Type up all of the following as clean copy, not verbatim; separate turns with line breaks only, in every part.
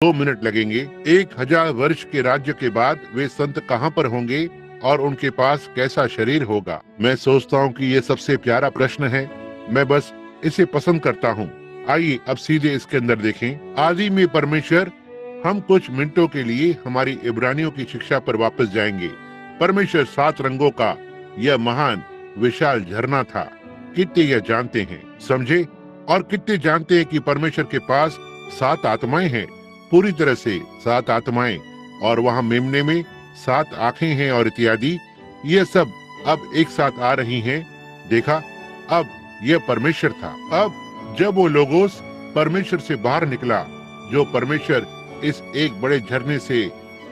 2 minute लगेंगे। 1000 वर्ष के राज्य के बाद वे संत कहाँ पर होंगे और उनके पास कैसा शरीर होगा? मैं सोचता हूँ कि ये सबसे प्यारा प्रश्न है। मैं बस इसे पसंद करता हूँ। आइए अब सीधे इसके अंदर देखें। आदि में परमेश्वर। हम कुछ मिनटों के लिए हमारी इब्रानियों की शिक्षा पर वापस जाएंगे। परमेश्वर 7 रंगों का यह महान विशाल झरना था। कितने यह जानते हैं, समझे? और कितने जानते हैं कि परमेश्वर के पास 7 आत्माएं हैं, पूरी तरह से 7 आत्माएं, और वहाँ मेमने में 7 आंखें हैं और इत्यादि। ये सब अब एक साथ आ रही हैं। देखा, अब यह परमेश्वर था। अब जब वो लोगोस परमेश्वर से बाहर निकला, जो परमेश्वर इस एक बड़े झरने से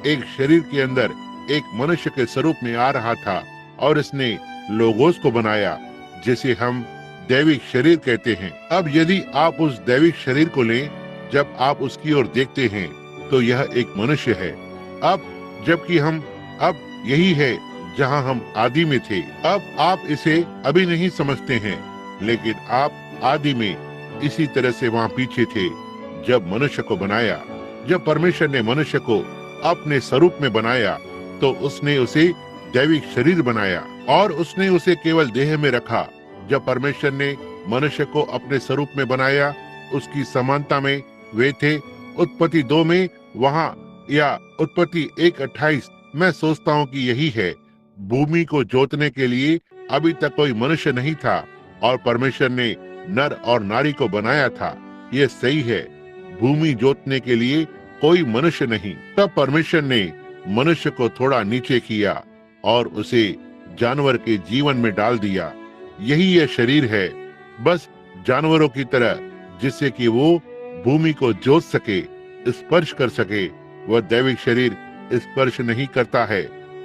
एक शरीर के अंदर एक मनुष्य के स्वरूप में आ रहा था, और इसने लोगोस को बनाया, जिसे हम दैविक शरीर कहते हैं। अब यदि आप उस दैविक शरीर को लें, जब आप उसकी ओर देखते हैं तो यह एक मनुष्य है। अब जबकि हम अब यही है जहां हम आदि में थे। अब आप इसे अभी नहीं समझते हैं, लेकिन आप आदि में इसी तरह से वहां पीछे थे जब मनुष्य को बनाया। जब परमेश्वर ने मनुष्य को अपने स्वरूप में बनाया तो उसने उसे दैविक शरीर बनाया, और उसने उसे केवल देह में रखा। जब परमेश्वर ने मनुष्य को अपने स्वरूप में बनाया, उसकी समानता में वे थे। उत्पत्ति 2 में वहां, या उत्पत्ति 1:28, मैं सोचता हूँ कि यही है। भूमि को जोतने के लिए अभी तक कोई मनुष्य नहीं था, और परमेश्वर ने नर और नारी को बनाया था। ये सही है, भूमि जोतने के लिए कोई मनुष्य नहीं। तब परमेश्वर ने मनुष्य को थोड़ा नीचे किया और उसे जानवर के जीवन में डाल दिया। यही यह शरीर है, बस जानवरों की तरह, जिससे कि वो भूमि को जोत सके, स्पर्श कर सके। वह दैविक शरीर स्पर्श नहीं करता है,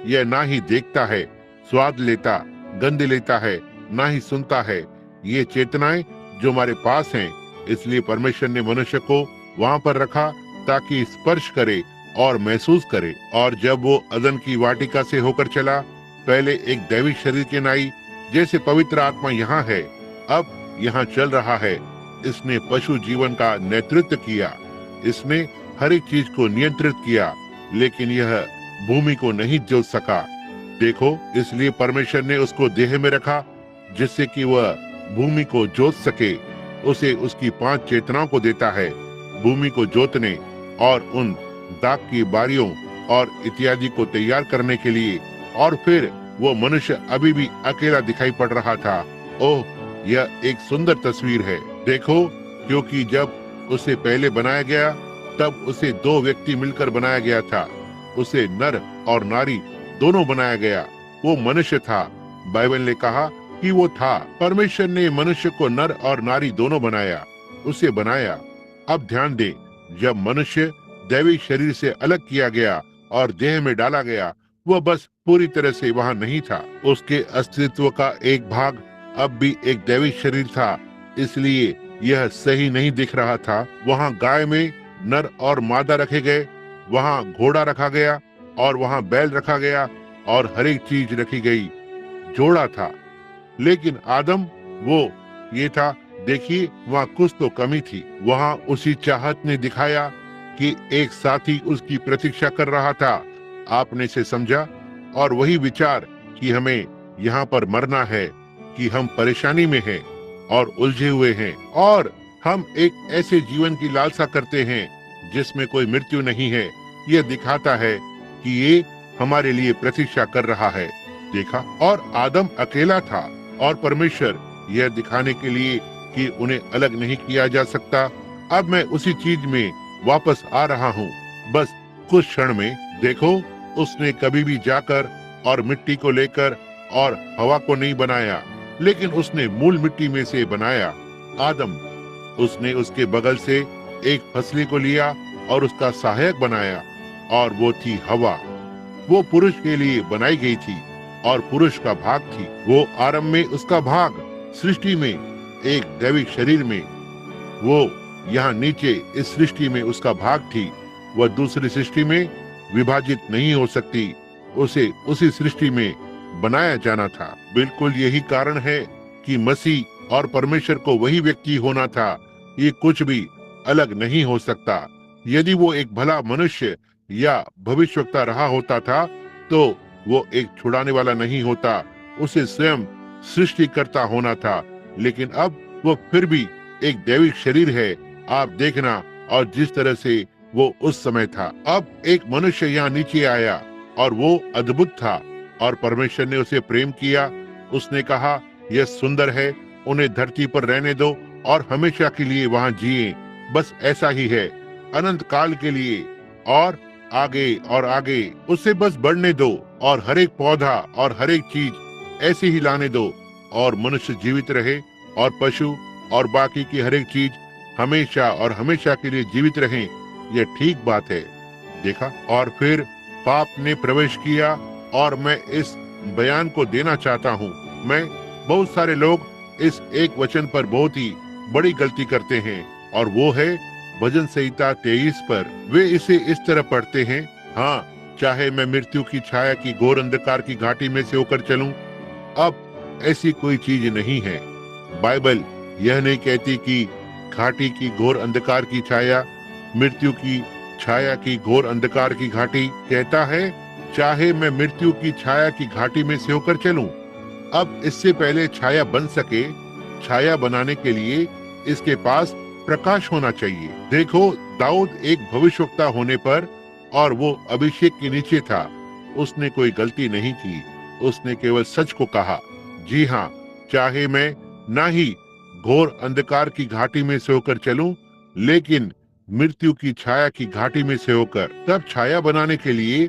यह ना ही देखता है, स्वाद लेता, गंध लेता है, ना ही सुनता है। ये चेतनाएं जो हमारे पास हैं, इसलिए परमेश्वर ने मनुष्य को वहां पर रखा ताकि स्पर्श करे और महसूस करे। और जब वो अदन की वाटिका से होकर चला, पहले एक दैविक शरीर के नाई, जैसे पवित्र आत्मा यहाँ है, अब यहाँ चल रहा है। इसने पशु जीवन का नेतृत्व किया, इसने हर एक चीज को नियंत्रित किया, लेकिन यह भूमि को नहीं जोत सका। देखो, इसलिए परमेश्वर ने उसको देह में रखा, जिससे कि वह भूमि को जोत सके। उसे उसकी 5 चेतनाओं को देता है, भूमि को जोतने और उन दाख की बारियों और इत्यादि को तैयार करने के लिए। और फिर वो मनुष्य अभी भी अकेला दिखाई पड़ रहा था। ओह, यह एक सुंदर तस्वीर है। देखो, क्योंकि जब उसे पहले बनाया गया, तब उसे 2 व्यक्ति मिलकर बनाया गया था। उसे नर और नारी दोनों बनाया गया। वो मनुष्य था। बाइबल ने कहा कि वो था। परमेश्वर ने मनुष्य को नर और नारी दोनों बनाया, उसे बनाया। अब ध्यान दें, जब मनुष्य दैविक शरीर से अलग किया गया और देह में डाला गया, वह बस पूरी तरह से वहां नहीं था। उसके अस्तित्व का एक भाग अब भी एक दैविक शरीर था, इसलिए यह सही नहीं दिख रहा था। वहां गाय में नर और मादा रखे गए, वहां घोड़ा रखा गया, और वहां बैल रखा गया, और हर एक चीज रखी गई, जोड़ा था। लेकिन आदम, वो ये था, देखिए वहाँ कुछ तो कमी थी। वहाँ उसी चाहत ने दिखाया कि एक साथी उसकी प्रतीक्षा कर रहा था। आपने इसे समझा? और वही विचार कि हमें यहाँ पर मरना है, कि हम परेशानी में हैं और उलझे हुए हैं, और हम एक ऐसे जीवन की लालसा करते हैं जिसमें कोई मृत्यु नहीं है। यह दिखाता है कि ये हमारे लिए प्रतीक्षा कर रहा है। देखा, और आदम अकेला था, और परमेश्वर यह दिखाने के लिए कि उन्हें अलग नहीं किया जा सकता। अब मैं उसी चीज में वापस आ रहा हूँ, बस कुछ क्षण में। देखो, उसने कभी भी जाकर और मिट्टी को लेकर और हवा को नहीं बनाया, लेकिन उसने मूल मिट्टी में से बनाया आदम। उसने उसके बगल से एक फसली को लिया और उसका सहायक बनाया, और वो थी हवा। वो पुरुष के लिए बनाई गई थी और पुरुष का भाग थी। वो आरंभ में उसका भाग, सृष्टि में एक दैविक शरीर में, वो यहाँ नीचे इस सृष्टि में उसका भाग थी। वह दूसरी सृष्टि में विभाजित नहीं हो सकती, उसे उसी सृष्टि में बनाया जाना था। बिल्कुल यही कारण है कि मसीह और परमेश्वर को वही व्यक्ति होना था। ये कुछ भी अलग नहीं हो सकता। यदि वो एक भला मनुष्य या भविष्यवक्ता रहा होता था तो वो एक छुड़ाने वाला नहीं होता, उसे स्वयं सृष्टिकर्ता होना था। लेकिन अब वो फिर भी एक दैविक शरीर है। आप देखना, और जिस तरह से वो उस समय था। अब एक मनुष्य यहाँ नीचे आया और वो अद्भुत था, और परमेश्वर ने उसे प्रेम किया। उसने कहा, यह सुंदर है, उन्हें धरती पर रहने दो और हमेशा के लिए वहां जिए। बस ऐसा ही है, अनंत काल के लिए, और आगे उसे बस बढ़ने दो, और हर एक पौधा और हर एक चीज ऐसे ही लाने दो, और मनुष्य जीवित रहे, और पशु और बाकी की हर एक चीज हमेशा और हमेशा के लिए जीवित रहें। यह ठीक बात है। देखा, और फिर पाप ने प्रवेश किया, और मैं इस बयान को देना चाहता हूँ। बहुत सारे लोग इस एक वचन पर बहुत ही बड़ी गलती करते हैं, और वो है भजन संहिता 23 पर। वे इसे इस तरह पढ़ते हैं, हाँ, चाहे मैं मृत्यु की छाया की घोर अंधकार की घाटी में से होकर चलूं। अब ऐसी कोई चीज नहीं है। बाइबल यह नहीं कहती कि घाटी की घोर अंधकार की छाया, मृत्यु की छाया की घोर अंधकार की घाटी। कहता है, चाहे मैं मृत्यु की छाया की घाटी में से होकर चलूं। अब इससे पहले छाया बन सके, छाया बनाने के लिए इसके पास प्रकाश होना चाहिए। देखो, दाऊद एक भविष्यवक्ता होने पर, और वो अभिषेक के नीचे था, उसने कोई गलती नहीं की। उसने केवल सच को कहा। जी हाँ, चाहे मैं ना ही घोर अंधकार की घाटी में से होकर चलूं, लेकिन मृत्यु की छाया की घाटी में से होकर। तब छाया बनाने के लिए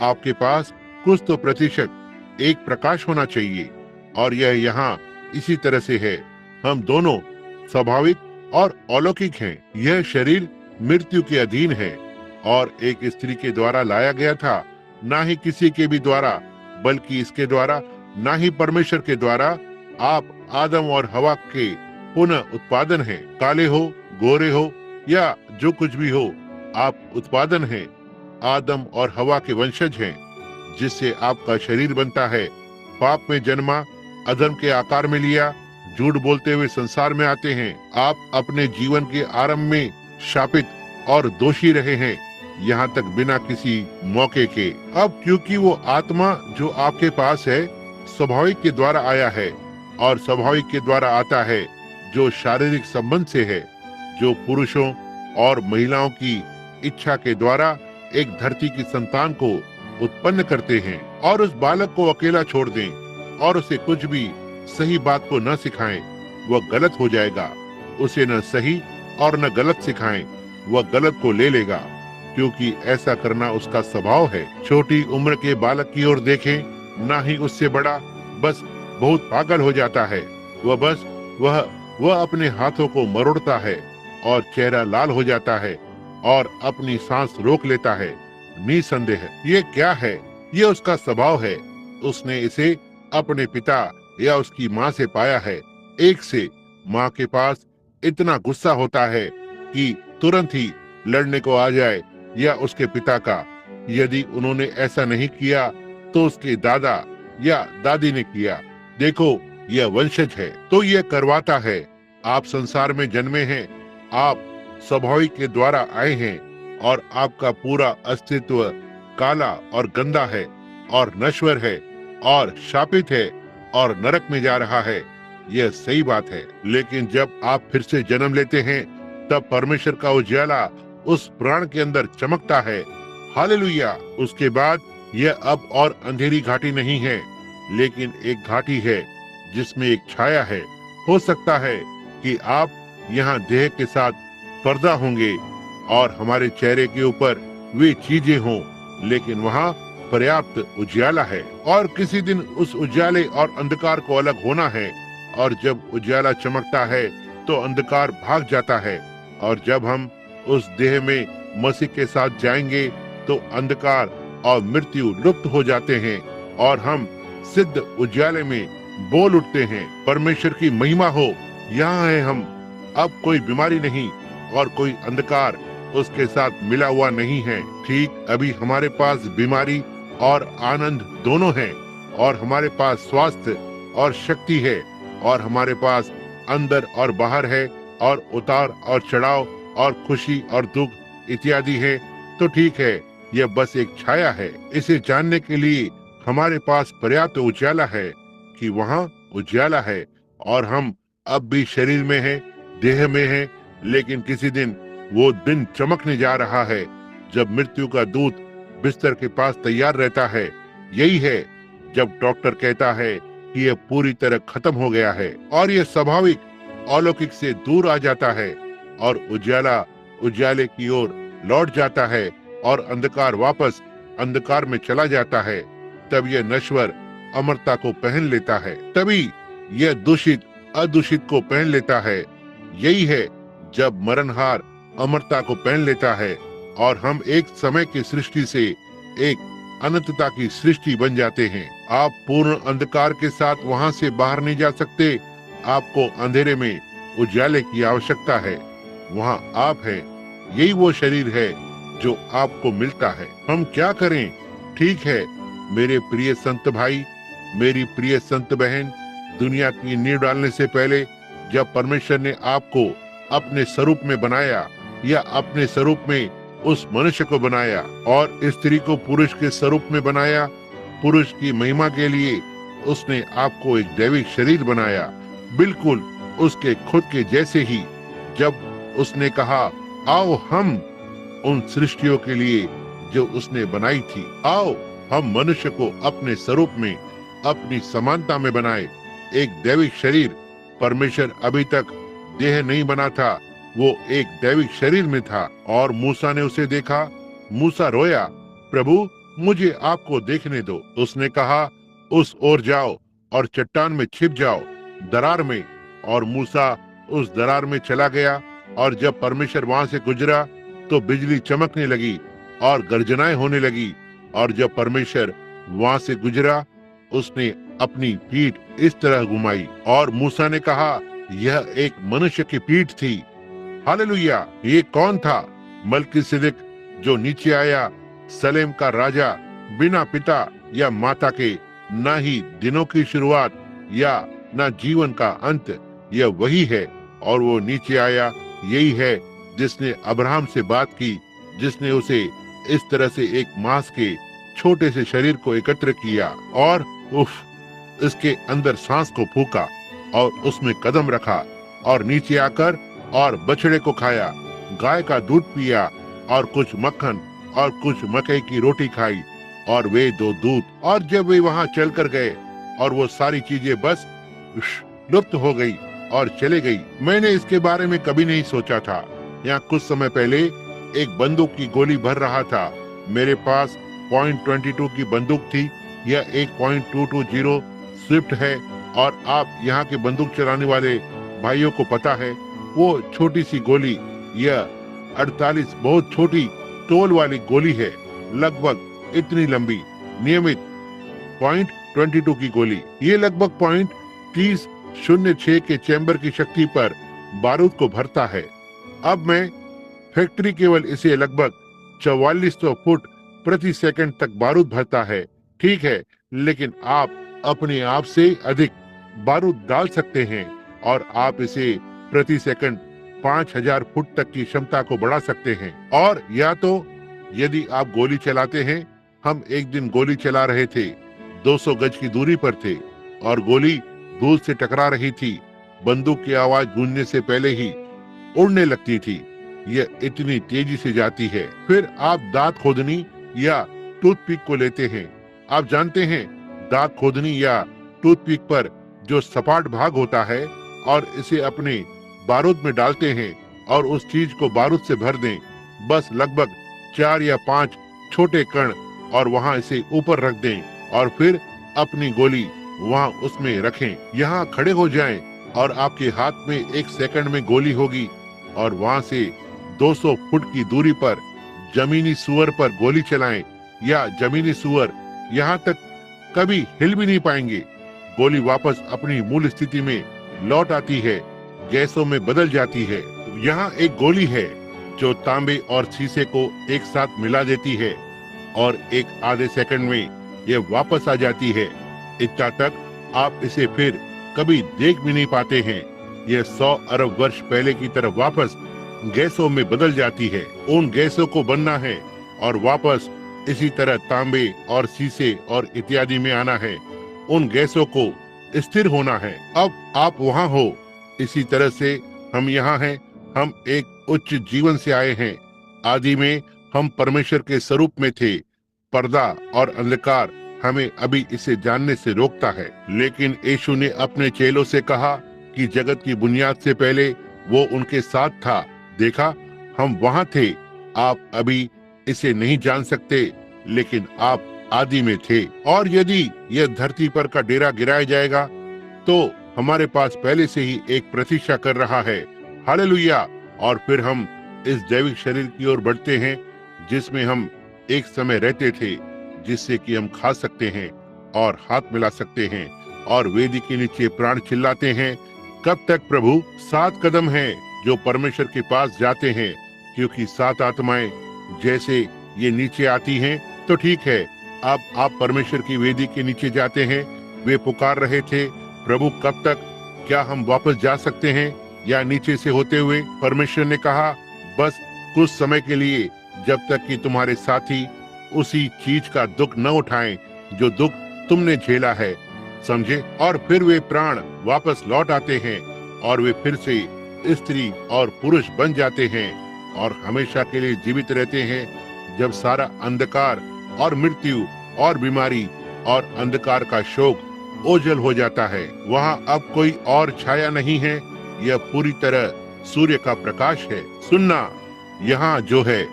आपके पास कुछ तो प्रतिशत एक प्रकाश होना चाहिए, और यह यहाँ इसी तरह से है। हम दोनों स्वाभाविक और अलौकिक हैं। यह शरीर मृत्यु के अधीन है, और एक स्त्री के द्वारा लाया गया था, ना ही किसी के भी द्वारा, बल्कि इसके द्वारा, ना ही परमेश्वर के द्वारा। आप आदम और हवा के पुनः उत्पादन हैं। काले हो, गोरे हो, या जो कुछ भी हो, आप उत्पादन हैं, आदम और हवा के वंशज हैं, जिससे आपका शरीर बनता है। पाप में जन्मा, अधर्म के आकार में लिया, झूठ बोलते हुए संसार में आते हैं। आप अपने जीवन के आरंभ में शापित और दोषी रहे हैं, यहाँ तक बिना किसी मौके के। अब क्योंकि वो आत्मा जो आपके पास है, स्वाभाविक के द्वारा आया है, और स्वाभाविक के द्वारा आता है, जो शारीरिक संबंध से है, जो पुरुषों और महिलाओं की इच्छा के द्वारा एक धरती की संतान को उत्पन्न करते हैं, और उस बालक को अकेला छोड़ दें, और उसे कुछ भी सही बात को न सिखाएं, वह गलत हो जाएगा। उसे न सही और न गलत सिखाएं, वह गलत को ले लेगा, क्योंकि ऐसा करना उसका स्वभाव है। छोटी उम्र के बालक की ओर देखें, ना ही उससे बड़ा, बस बहुत पागल हो जाता है। वह अपने हाथों को मरोड़ता है, और चेहरा लाल हो जाता है, और अपनी सांस रोक लेता है। निसंदेह ये क्या है? ये उसका स्वभाव है। उसने इसे अपने पिता या उसकी माँ से पाया है। एक से माँ के पास इतना गुस्सा होता है कि तुरंत ही लड़ने को आ जाए, या उसके पिता का। यदि उन्होंने ऐसा नहीं किया तो उसके दादा या दादी ने किया। देखो, यह वंशज है, तो यह करवाता है। आप संसार में जन्मे हैं, आप स्वाभाविक के द्वारा आए हैं, और आपका पूरा अस्तित्व काला और गंदा है, और नश्वर है, और शापित है, और नरक में जा रहा है। यह सही बात है। लेकिन जब आप फिर से जन्म लेते हैं, तब परमेश्वर का उजाला उस प्राण के अंदर चमकता है। हालेलुया। उसके बाद यह अब और अंधेरी घाटी नहीं है, लेकिन एक घाटी है जिसमें एक छाया है। हो सकता है कि आप यहाँ देह के साथ पर्दा होंगे, और हमारे चेहरे के ऊपर वे चीजें हों, लेकिन वहाँ पर्याप्त उजाला है। और किसी दिन उस उजाले और अंधकार को अलग होना है, और जब उजाला चमकता है तो अंधकार भाग जाता है। और जब हम उस देह में मसीह के साथ जाएंगे तो अंधकार और मृत्यु लुप्त हो जाते हैं, और हम सिद्ध उजाले में बोल उठते हैं। परमेश्वर की महिमा हो। यहाँ है हम। अब कोई बीमारी नहीं और कोई अंधकार उसके साथ मिला हुआ नहीं है। ठीक अभी हमारे पास बीमारी और आनंद दोनों हैं, और हमारे पास स्वास्थ्य और शक्ति है, और हमारे पास अंदर और बाहर है, और उतार और चढ़ाव और खुशी और दुख इत्यादि है तो ठीक है, यह बस एक छाया है। इसे जानने के लिए हमारे पास पर्याप्त उजाला है कि वहाँ उजाला है और हम अब भी शरीर में हैं, देह में हैं, लेकिन किसी दिन वो दिन चमकने जा रहा है जब मृत्यु का दूत बिस्तर के पास तैयार रहता है। यही है जब डॉक्टर कहता है कि यह पूरी तरह खत्म हो गया है और यह स्वाभाविक अलौकिक से दूर आ जाता है और उजाला उजाले की ओर लौट जाता है और अंधकार वापस अंधकार में चला जाता है। तब यह नश्वर अमरता को पहन लेता है, तभी यह दूषित अदूषित को पहन लेता है। यही है जब मरणहार अमरता को पहन लेता है और हम एक समय की सृष्टि से एक अनंतता की सृष्टि बन जाते हैं। आप पूर्ण अंधकार के साथ वहां से बाहर नहीं जा सकते। आपको अंधेरे में उजाले की आवश्यकता है। वहां आप हैं। यही वो शरीर है जो आपको मिलता है। हम क्या करें? ठीक है मेरे प्रिय संत भाई, मेरी प्रिय संत बहन, दुनिया की नींव डालने से पहले जब परमेश्वर ने आपको अपने स्वरूप में बनाया या अपने स्वरूप में उस मनुष्य को बनाया और स्त्री को पुरुष के स्वरूप में बनाया, पुरुष की महिमा के लिए उसने आपको एक दैविक शरीर बनाया, बिल्कुल उसके खुद के जैसे ही। जब उसने कहा आओ हम उन सृष्टियों के लिए जो उसने बनाई थी, आओ हम मनुष्य को अपने स्वरूप में अपनी समानता में बनाए, एक दैविक शरीर। परमेश्वर अभी तक देह नहीं बना था, वो एक दैविक शरीर में था। और मूसा ने उसे देखा। मूसा रोया, प्रभु मुझे आपको देखने दो। उसने कहा उस ओर जाओ और चट्टान में छिप जाओ, दरार में। और मूसा उस दरार में चला गया और जब परमेश्वर वहां से गुजरा तो बिजली चमकने लगी और गर्जनाएं होने लगी। और जब परमेश्वर वहां से गुजरा उसने अपनी पीठ इस तरह घुमाई और मूसा ने कहा यह एक मनुष्य की पीठ थी। हालेलुया! ये कौन था? मल्कीसेदेक जो नीचे आया, सलेम का राजा, बिना पिता या माता के, ना ही दिनों की शुरुआत या ना जीवन का अंत। यह वही है और वो नीचे आया। यही है जिसने अब्राहम से बात की, जिसने उसे इस तरह से एक मांस के छोटे से शरीर को एकत्र किया और इसके अंदर सांस को फूका और उसमें कदम रखा और नीचे आकर और बछड़े को खाया, गाय का दूध पिया और कुछ मक्खन और कुछ मकई की रोटी खाई और वे दो दूध। और जब वे वहां चलकर गए और वो सारी चीजें बस लुप्त हो गई और चले गई। मैंने इसके बारे में कभी नहीं सोचा था। यहाँ कुछ समय पहले एक बंदूक की गोली भर रहा था। मेरे पास .22 की बंदूक थी। यह एक .220 स्विफ्ट है और आप यहाँ के बंदूक चलाने वाले भाइयों को पता है वो छोटी सी गोली, यह 48 बहुत छोटी तोल वाली गोली है, लगभग इतनी लंबी। नियमित .22 की गोली, ये लगभग .3006 के चैम्बर की शक्ति पर बारूद को भरता है। अब मैं फैक्ट्री केवल इसे लगभग 4400 फुट प्रति सेकंड तक बारूद भरता है। ठीक है, लेकिन आप अपने आप से अधिक बारूद डाल सकते हैं और आप इसे प्रति सेकंड 5000 फुट तक की क्षमता को बढ़ा सकते हैं। और या तो यदि आप गोली चलाते हैं, हम एक दिन गोली चला रहे थे, 200 गज की दूरी पर थे और गोली दूर से टकरा रही थी। बंदूक की आवाज गूंजने से पहले ही उड़ने लगती थी। यह इतनी तेजी से जाती है। फिर आप दांत खोदनी या टूथपिक को लेते हैं। आप जानते हैं दांत खोदनी या टूथपिक पर जो सपाट भाग होता है और इसे अपने बारूद में डालते हैं और उस चीज को बारूद से भर दें, बस लगभग 4 या 5 छोटे कण, और वहां इसे ऊपर रख दें और फिर अपनी गोली वहां उसमें रखें। यहाँ खड़े हो जाएं और आपके हाथ में 1 सेकंड में गोली होगी और वहां से 200 फुट की दूरी पर जमीनी सुअर पर गोली चलाएं या जमीनी सुअर यहाँ तक कभी हिल भी नहीं पाएंगे। गोली वापस अपनी मूल स्थिति में लौट आती है, गैसों में बदल जाती है। यहाँ एक गोली है जो तांबे और शीशे को एक साथ मिला देती है और एक आधे सेकंड में यह वापस आ जाती है। इतना तक आप इसे फिर कभी देख भी नहीं पाते हैं। यह 100 अरब वर्ष पहले की तरफ वापस गैसों में बदल जाती है। उन गैसों को बनना है और वापस इसी तरह तांबे और शीशे और इत्यादि में आना है। उन गैसों को स्थिर होना है। अब आप वहाँ हो, इसी तरह से हम यहाँ हैं। हम एक उच्च जीवन से आए हैं। आदि में हम परमेश्वर के स्वरूप में थे। पर्दा और अंधकार हमें अभी इसे जानने से रोकता है, लेकिन यीशु ने अपने चेलों से कहा कि जगत की बुनियाद से पहले वो उनके साथ था। देखा, हम वहाँ थे। आप अभी इसे नहीं जान सकते, लेकिन आप आदि में थे। और यदि यह धरती पर का डेरा गिराया जाएगा तो हमारे पास पहले से ही एक प्रतीक्षा कर रहा है। हालेलुया। और फिर हम इस दैविक शरीर की ओर बढ़ते हैं जिसमें हम एक समय रहते थे, जिससे कि हम खा सकते हैं और हाथ मिला सकते हैं और वेदी के नीचे प्राण चिल्लाते हैं, कब तक प्रभु? 7 कदम हैं जो परमेश्वर के पास जाते हैं, क्योंकि 7 आत्माएं जैसे ये नीचे आती हैं तो ठीक है। अब आप परमेश्वर की वेदी के नीचे जाते हैं। वे पुकार रहे थे, प्रभु कब तक? क्या हम वापस जा सकते हैं या नीचे से होते हुए? परमेश्वर ने कहा, बस कुछ समय के लिए, जब तक कि तुम्हारे साथी उसी चीज का दुख न उठाएं जो दुख तुमने झेला है, समझे? और फिर वे प्राण वापस लौट आते हैं और वे फिर से स्त्री और पुरुष बन जाते हैं और हमेशा के लिए जीवित रहते हैं। जब सारा अंधकार और मृत्यु और बीमारी और अंधकार का शोक ओझल हो जाता है, वहाँ अब कोई और छाया नहीं है। यह पूरी तरह सूर्य का प्रकाश है। सुनना, यहाँ जो है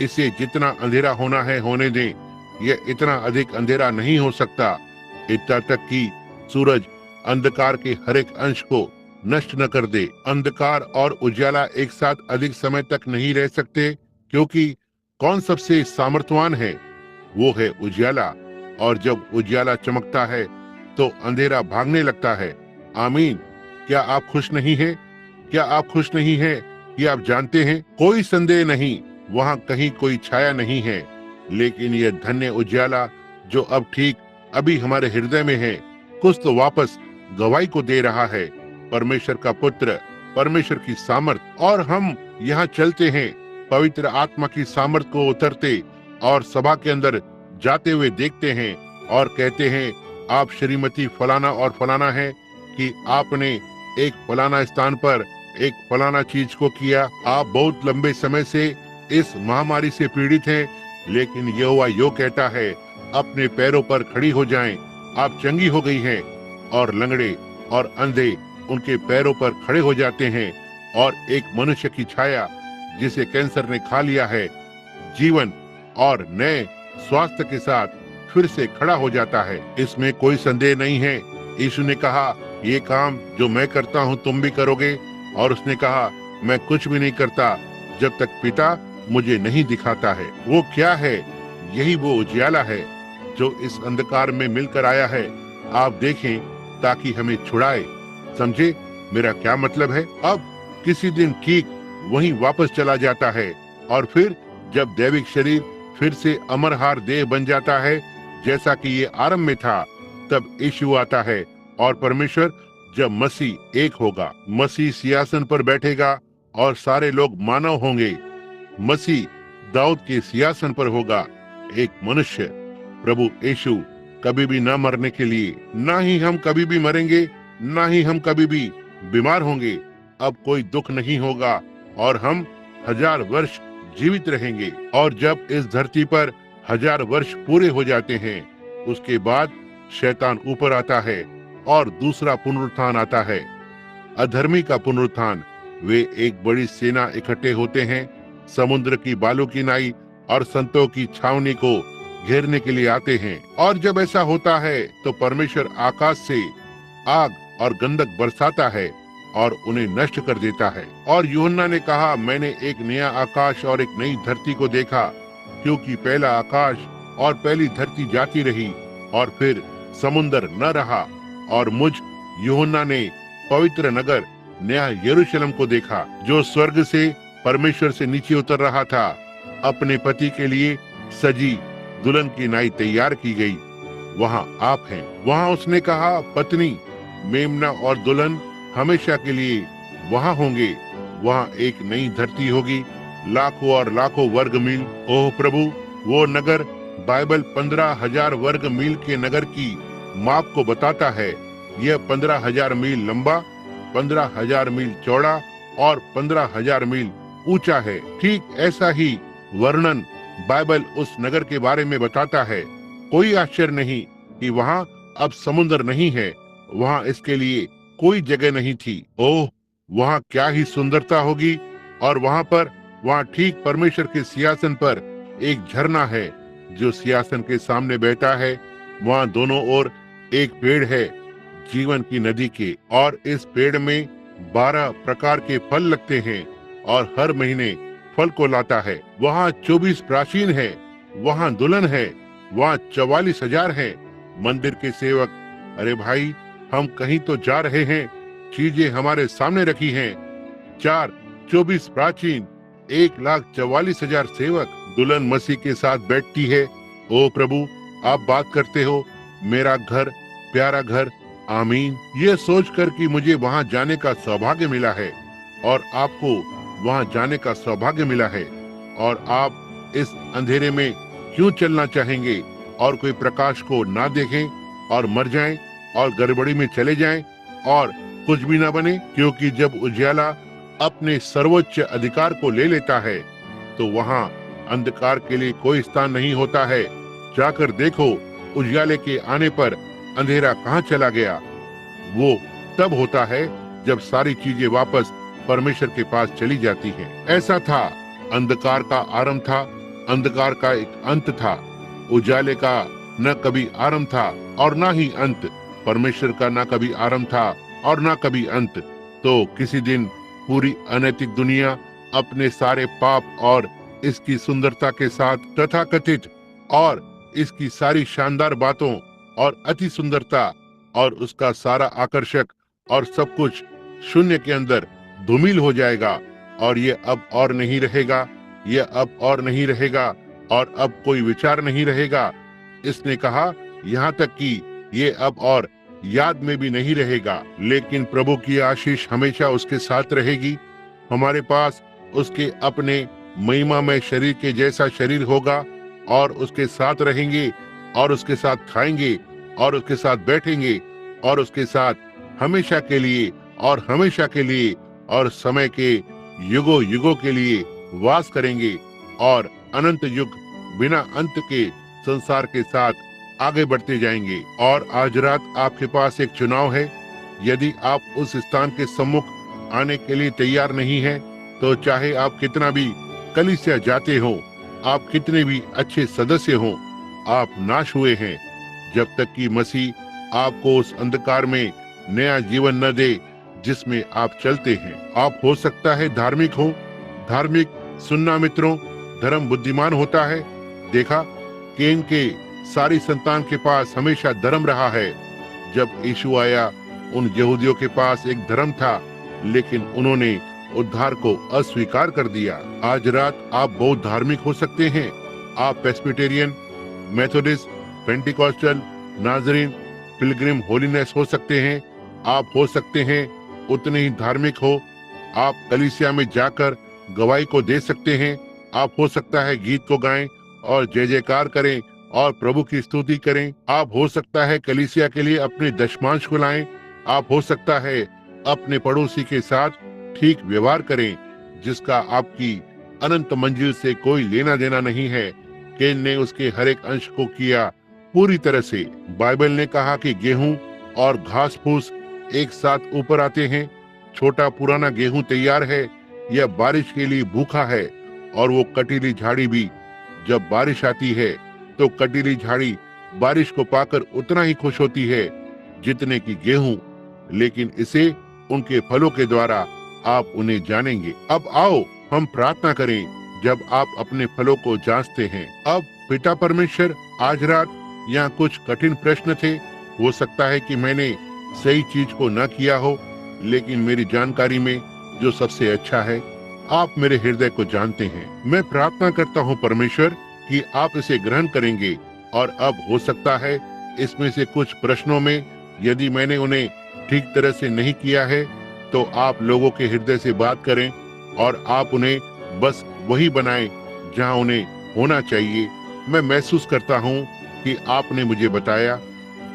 इसे जितना अंधेरा होना है होने दें। यह इतना अधिक अंधेरा नहीं हो सकता, इतना तक कि सूरज अंधकार के हर एक अंश को नष्ट न कर दे। अंधकार और उजाला एक साथ अधिक समय तक नहीं रह सकते, क्योंकि कौन सबसे सामर्थ्यवान है? वो है उजाला। और जब उजाला चमकता है तो अंधेरा भागने लगता है। आमीन। क्या आप खुश नहीं हैं? क्या आप खुश नहीं हैं कि आप जानते हैं कोई संदेह नहीं, वहाँ कहीं कोई छाया नहीं है, लेकिन यह धन्य उजाला जो अब ठीक अभी हमारे हृदय में है, कुछ तो वापस गवाही को दे रहा है। परमेश्वर का पुत्र, परमेश्वर की सामर्थ। और हम यहाँ चलते हैं पवित्र आत्मा की सामर्थ को उतरते और सभा के अंदर जाते हुए देखते हैं और कहते हैं, आप श्रीमती फलाना और फलाना है कि आपने एक फलाना स्थान पर एक फलाना चीज को किया। आप बहुत लंबे समय से इस महामारी से पीड़ित हैं, लेकिन यहोवा यो कहता है, अपने पैरों पर खड़ी हो जाएं। आप चंगी हो गई हैं। और लंगड़े और अंधे उनके पैरों पर खड़े हो जाते हैं और एक मनुष्य की छाया जिसे कैंसर ने खा लिया है, जीवन और नए स्वास्थ्य के साथ फिर से खड़ा हो जाता है। इसमें कोई संदेह नहीं है। यीशु ने कहा, ये काम जो मैं करता हूँ तुम भी करोगे। और उसने कहा, मैं कुछ भी नहीं करता जब तक पिता मुझे नहीं दिखाता है। वो क्या है? यही वो उजियाला है जो इस अंधकार में मिलकर आया है। आप देखें ताकि हमें छुड़ाए। समझे मेरा क्या मतलब है? अब किसी दिन ठीक वहीं वापस चला जाता है और फिर जब दैविक शरीर फिर से अमरहार देह बन जाता है जैसा कि ये आरंभ में था, तब यीशु आता है और परमेश्वर जब मसीह एक होगा, मसीह सिंहासन पर बैठेगा और सारे लोग मानव होंगे। मसीह दाऊद के सिंहासन पर होगा। एक मनुष्य, प्रभु यीशु कभी भी न मरने के लिए, ना ही हम कभी भी मरेंगे, ना ही हम कभी भी बीमार होंगे। अब कोई दुख नहीं होगा और हम 1000 वर्ष जीवित रहेंगे। और जब इस धरती पर 1000 वर्ष पूरे हो जाते हैं, उसके बाद शैतान ऊपर आता है और दूसरा पुनरुत्थान आता है, अधर्मी का पुनरुत्थान। वे एक बड़ी सेना इकट्ठे होते हैं, समुद्र की बालू की नाई और संतों की छावनी को घेरने के लिए आते हैं। और जब ऐसा होता है तो परमेश्वर आकाश से आग और गंधक बरसाता है और उन्हें नष्ट कर देता है। और यूहन्ना ने कहा, मैंने एक नया आकाश और एक नई धरती को देखा, क्योंकि पहला आकाश और पहली धरती जाती रही और फिर समुद्र न रहा। और मुझ यूहन्ना ने पवित्र नगर नया यरूशलेम को देखा, जो स्वर्ग से परमेश्वर से नीचे उतर रहा था। अपने पति के लिए सजी दुल्हन की नाई तैयार की गई। वहाँ आप हैं। वहाँ उसने कहा, पत्नी, मेमना और दुल्हन हमेशा के लिए वहाँ होंगे। वहाँ एक नई धरती होगी, लाखों और लाखों वर्ग मील। ओह प्रभु, वो नगर बाइबल 15,000 वर्ग मील के नगर की माप को बताता है। यह 15,000 मील लंबा, 15,000 मील चौड़ा और 15,000 मील ऊंचा है। ठीक ऐसा ही वर्णन बाइबल उस नगर के बारे में बताता है। कोई आश्चर्य नहीं कि वहाँ अब समुद्र नहीं है। वहाँ इसके लिए कोई जगह नहीं थी। ओह, वहाँ क्या ही सुंदरता होगी। और वहाँ ठीक परमेश्वर के सिंहासन पर एक झरना है जो सिंहासन के सामने बैठा है। वहाँ दोनों ओर एक पेड़ है जीवन की नदी के, और इस पेड़ में 12 प्रकार के फल लगते हैं और हर महीने फल को लाता है। वहाँ 24 प्राचीन है, वहाँ दुल्हन है, वहाँ 44,000 है मंदिर के सेवक। अरे भाई, हम कहीं तो जा रहे हैं, चीजें हमारे सामने रखी हैं। 24 प्राचीन, 1,44,000 सेवक, दुल्हन मसीह के साथ बैठती है। ओ प्रभु, आप बात करते हो, मेरा घर, प्यारा घर, आमीन। ये सोचकर कि मुझे वहाँ जाने का सौभाग्य मिला है और आपको वहाँ जाने का सौभाग्य मिला है, और आप इस अंधेरे में क्यों चलना चाहेंगे और कोई प्रकाश को ना देखें और मर जाएं और गड़बड़ी में चले जाएं और कुछ भी ना बने। क्योंकि जब उजियाला अपने सर्वोच्च अधिकार को ले लेता है तो वहाँ अंधकार के लिए कोई स्थान नहीं होता है। जाकर देखो, उजियाले के आने पर अंधेरा कहाँ चला गया। वो तब होता है जब सारी चीजें वापस परमेश्वर के पास चली जाती हैं। ऐसा था, अंधकार का आरंभ था, अंधकार का एक अंत था। उजाले का न कभी आरंभ था और न ही अंत। परमेश्वर का न कभी आरंभ था और न कभी अंत। तो किसी दिन पूरी अनैतिक दुनिया अपने सारे पाप और इसकी सुंदरता के साथ तथाकथित और इसकी सारी शानदार बातों और अति सुंदरता और उसका सारा आकर्षक और सब कुछ शून्य के अंदर धूमिल हो जाएगा, और ये अब और नहीं रहेगा, ये अब और नहीं रहेगा, और अब कोई विचार नहीं रहेगा। इसने कहा यहाँ तक कि ये अब और याद में भी नहीं रहेगा। लेकिन प्रभु की आशीष हमेशा उसके साथ रहेगी। हमारे पास उसके अपने महिमामय शरीर के जैसा शरीर होगा, और उसके साथ रहेंगे और उसके साथ खाएंगे और उसके साथ बैठेंगे और उसके साथ हमेशा के लिए और हमेशा के लिए और समय के युगों युगों के लिए वास करेंगे, और अनंत युग बिना अंत के संसार के साथ आगे बढ़ते जाएंगे। और आज रात आपके पास एक चुनाव है। यदि आप उस स्थान के सम्मुख आने के लिए तैयार नहीं हैं, तो चाहे आप कितना भी कलीसिया जाते हो, आप कितने भी अच्छे सदस्य हो, आप नाश हुए हैं जब तक कि मसीह आपको उस अंधकार में नया जीवन न दे जिसमें आप चलते हैं। आप हो सकता है धार्मिक हो, धार्मिक सुनना मित्रों, धर्म बुद्धिमान होता है। देखा, केन के सारी संतान के पास हमेशा धर्म रहा है। जब यीशु आया, उन यहूदियों के पास एक धर्म था, लेकिन उन्होंने उद्धार को अस्वीकार कर दिया। आज रात आप बहुत धार्मिक हो सकते हैं। आप प्रेस्बिटेरियन, मेथोडिस्ट, पेंटिकॉस्टल, नाजरीन, पिलग्रिम होलीनेस हो सकते हैं। आप हो सकते हैं उतने ही धार्मिक हो। आप कलीसिया में जाकर गवाही को दे सकते हैं। आप हो सकता है गीत को गाएं और जय जयकार करें और प्रभु की स्तुति करें। आप हो सकता है कलीसिया के लिए अपने दशमांश को लाएं। आप हो सकता है अपने पड़ोसी के साथ ठीक व्यवहार करें, जिसका आपकी अनंत मंजिल से कोई लेना देना नहीं है। केन ने उसके हर एक अंश को किया पूरी तरह से। बाइबल ने कहा कि गेहूं और घास फूस एक साथ ऊपर आते हैं। छोटा पुराना गेहूं तैयार है, यह बारिश के लिए भूखा है, और वो कटीली झाड़ी भी जब बारिश आती है तो कटीली झाड़ी बारिश को पाकर उतना ही खुश होती है जितने की गेहूं। लेकिन इसे उनके फलों के द्वारा आप उन्हें जानेंगे। अब आओ हम प्रार्थना करें जब आप अपने फलों को जांचते हैं। अब पिता परमेश्वर, आज रात यहाँ कुछ कठिन प्रश्न थे। हो सकता है कि मैंने सही चीज को न किया हो, लेकिन मेरी जानकारी में जो सबसे अच्छा है, आप मेरे हृदय को जानते हैं। मैं प्रार्थना करता हूँ परमेश्वर कि आप इसे ग्रहण करेंगे। और अब हो सकता है इसमें से कुछ प्रश्नों में यदि मैंने उन्हें ठीक तरह से नहीं किया है, तो आप लोगों के हृदय से बात करें और आप उन्हें बस वही बनाएं जहां उन्हें होना चाहिए। मैं महसूस करता हूं कि आपने मुझे बताया,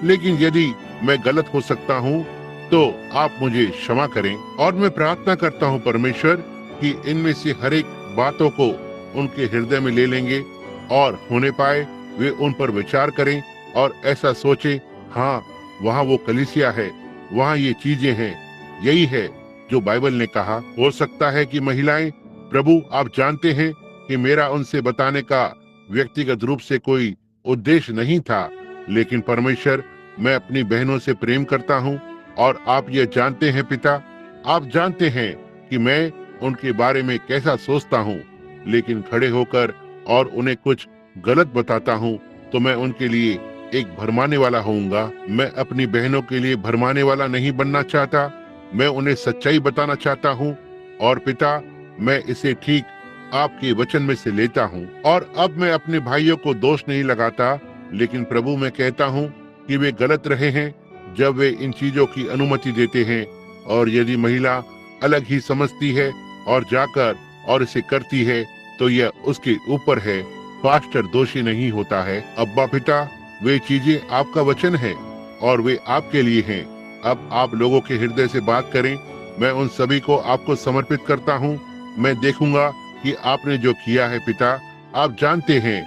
लेकिन यदि मैं गलत हो सकता हूं तो आप मुझे क्षमा करें। और मैं प्रार्थना करता हूं परमेश्वर कि इनमें से हर एक बातों को उनके हृदय में ले लेंगे और होने पाए वे उन पर विचार करें और ऐसा सोचें, हाँ वहाँ वो कलीसिया है, वहाँ ये चीजें हैं, यही है जो बाइबल ने कहा। हो सकता है कि महिलाएं, प्रभु आप जानते हैं कि मेरा उनसे बताने का व्यक्तिगत रूप से कोई उद्देश्य नहीं था, लेकिन परमेश्वर मैं अपनी बहनों से प्रेम करता हूँ और आप ये जानते हैं पिता, आप जानते हैं कि मैं उनके बारे में कैसा सोचता हूँ, लेकिन खड़े होकर और उन्हें कुछ गलत बताता हूँ तो मैं उनके लिए एक भरमाने वाला होऊंगा। मैं अपनी बहनों के लिए भरमाने वाला नहीं बनना चाहता, मैं उन्हें सच्चाई बताना चाहता हूँ। और पिता मैं इसे ठीक आपके वचन में से लेता हूँ और अब मैं अपने भाइयों को दोष नहीं लगाता, लेकिन प्रभु मैं कहता हूँ कि वे गलत रहे हैं जब वे इन चीजों की अनुमति देते हैं। और यदि महिला अलग ही समझती है और जाकर और इसे करती है तो यह उसके ऊपर है, पास्टर दोषी नहीं होता है। अब्बा पिता वे चीजें आपका वचन है और वे आपके लिए हैं। अब आप लोगों के हृदय से बात करें, मैं उन सभी को आपको समर्पित करता हूँ। मैं देखूंगा कि आपने जो किया है पिता, आप जानते हैं।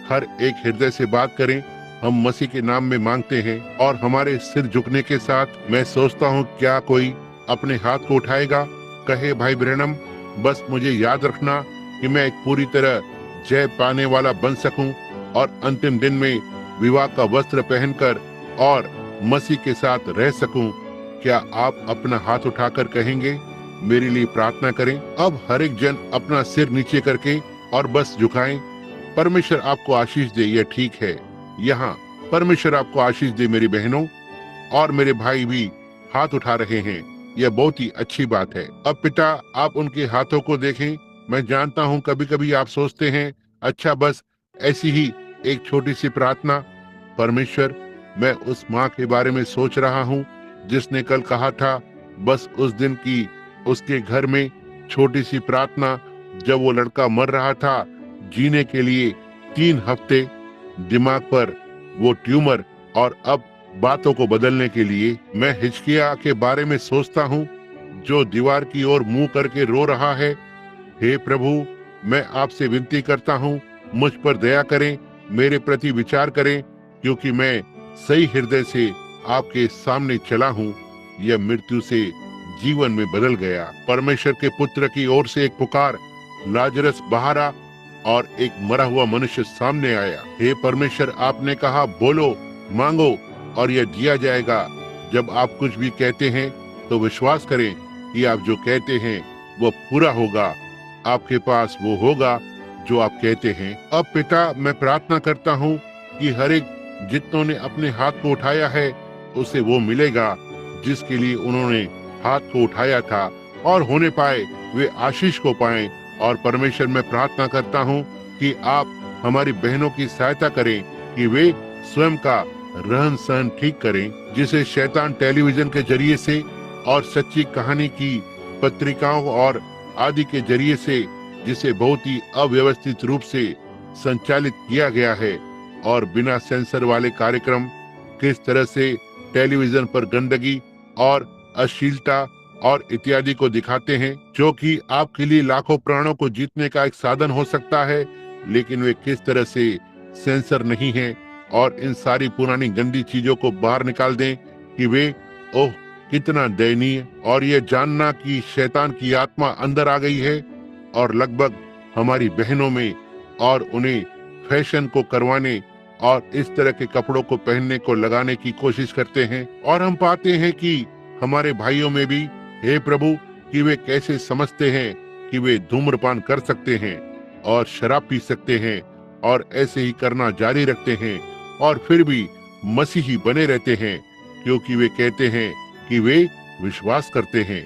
हर एक हृदय से बात करें, हम मसीह के नाम में मांगते हैं। और हमारे सिर झुकने के साथ मैं सोचता हूँ क्या कोई अपने हाथ को उठाएगा, कहे भाई ब्रैनम बस मुझे याद रखना कि मैं एक पूरी तरह जय पाने वाला बन सकूं और अंतिम दिन में विवाह का वस्त्र पहनकर और मसीह के साथ रह सकूं। क्या आप अपना हाथ उठाकर कहेंगे, मेरे लिए प्रार्थना करें। अब हर एक जन अपना सिर नीचे करके और बस झुकाएं। परमेश्वर आपको आशीष दे, यह ठीक है। यहाँ परमेश्वर आपको आशीष दे मेरी बहनों, और मेरे भाई भी हाथ उठा रहे हैं, यह बहुत ही अच्छी बात है। अब पिता आप उनके हाथों को देखें। मैं जानता हूँ कभी कभी आप सोचते हैं अच्छा बस ऐसी ही एक छोटी सी प्रार्थना। परमेश्वर मैं उस माँ के बारे में सोच रहा हूँ जिसने कल कहा था बस उस दिन की उसके घर में छोटी सी प्रार्थना, जब वो लड़का मर रहा था जीने के लिए 3 हफ्ते, दिमाग पर वो ट्यूमर और अब बातों को बदलने के लिए। मैं हिजकिय्याह के बारे में सोचता हूँ जो दीवार की ओर मुंह करके रो रहा है। हे प्रभु मैं आपसे विनती करता हूँ मुझ पर दया करें, मेरे प्रति विचार करें, क्योंकि मैं सही हृदय से आपके सामने चला हूँ। यह मृत्यु से जीवन में बदल गया। परमेश्वर के पुत्र की ओर से एक पुकार, लाजरस बाहर आ, और एक मरा हुआ मनुष्य सामने आया। हे परमेश्वर आपने कहा बोलो मांगो और यह दिया जाएगा। जब आप कुछ भी कहते हैं तो विश्वास करें कि आप जो कहते हैं वो पूरा होगा। आपके पास वो होगा जो आप कहते हैं। अब पिता मैं प्रार्थना करता हूँ कि हर एक जितनों ने अपने हाथ को उठाया है उसे वो मिलेगा जिसके लिए उन्होंने हाथ को उठाया था, और होने पाए वे आशीष को पाएं। और परमेश्वर मैं प्रार्थना करता हूँ कि आप हमारी बहनों की सहायता करें कि वे स्वयं का रहन सहन ठीक करें, जिसे शैतान टेलीविजन के जरिए से और सच्ची कहानी की पत्रिकाओं और आदि के जरिए से, जिसे बहुत ही अव्यवस्थित रूप से संचालित किया गया है, और बिना सेंसर वाले कार्यक्रम किस तरह से टेलीविजन पर गंदगी और अश्लीलता और इत्यादि को दिखाते हैं, जो कि आपके लिए लाखों प्राणों को जीतने का एक साधन हो सकता है, लेकिन वे किस तरह से सेंसर नहीं हैं और इन सारी पुरानी गंदी चीजों को बाहर निकाल दें कि वे ओह कितना दयनीय। और ये जानना कि शैतान की आत्मा अंदर आ गई है और लगभग हमारी बहनों में, और उन्हें फैशन को करवाने और इस तरह के कपड़ों को पहनने को लगाने की कोशिश करते हैं। और हम पाते हैं कि हमारे भाइयों में भी, हे प्रभु, कि वे कैसे समझते हैं कि वे धूम्रपान कर सकते हैं और शराब पी सकते हैं और ऐसे ही करना जारी रखते हैं और फिर भी मसीही बने रहते हैं, क्योंकि वे कहते हैं कि वे विश्वास करते हैं।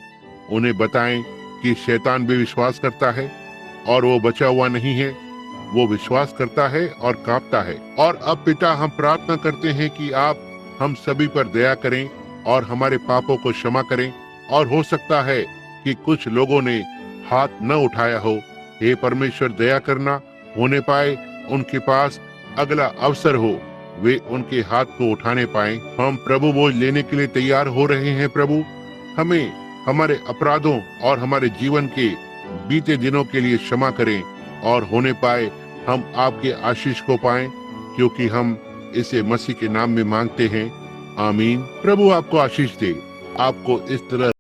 उन्हें बताएं कि शैतान भी विश्वास करता है और वो बचा हुआ नहीं है, वो विश्वास करता है और कांपता है। और अब पिता हम प्रार्थना करते हैं कि आप हम सभी पर दया करें और हमारे पापों को क्षमा करें। और हो सकता है कि कुछ लोगों ने हाथ न उठाया हो। हे परमेश्वर, दया करना, होने पाए उनके पास अगला अवसर हो, वे उनके हाथ को उठाने पाए। हम प्रभु बोझ लेने के लिए तैयार हो रहे हैं। प्रभु, हमें हमारे अपराधों और हमारे जीवन के बीते दिनों के लिए क्षमा करें, और होने पाए हम आपके आशीष को पाएं, क्योंकि हम इसे मसीह के नाम में मांगते हैं। आमीन। प्रभु आपको आशीष दे, आपको इस तरह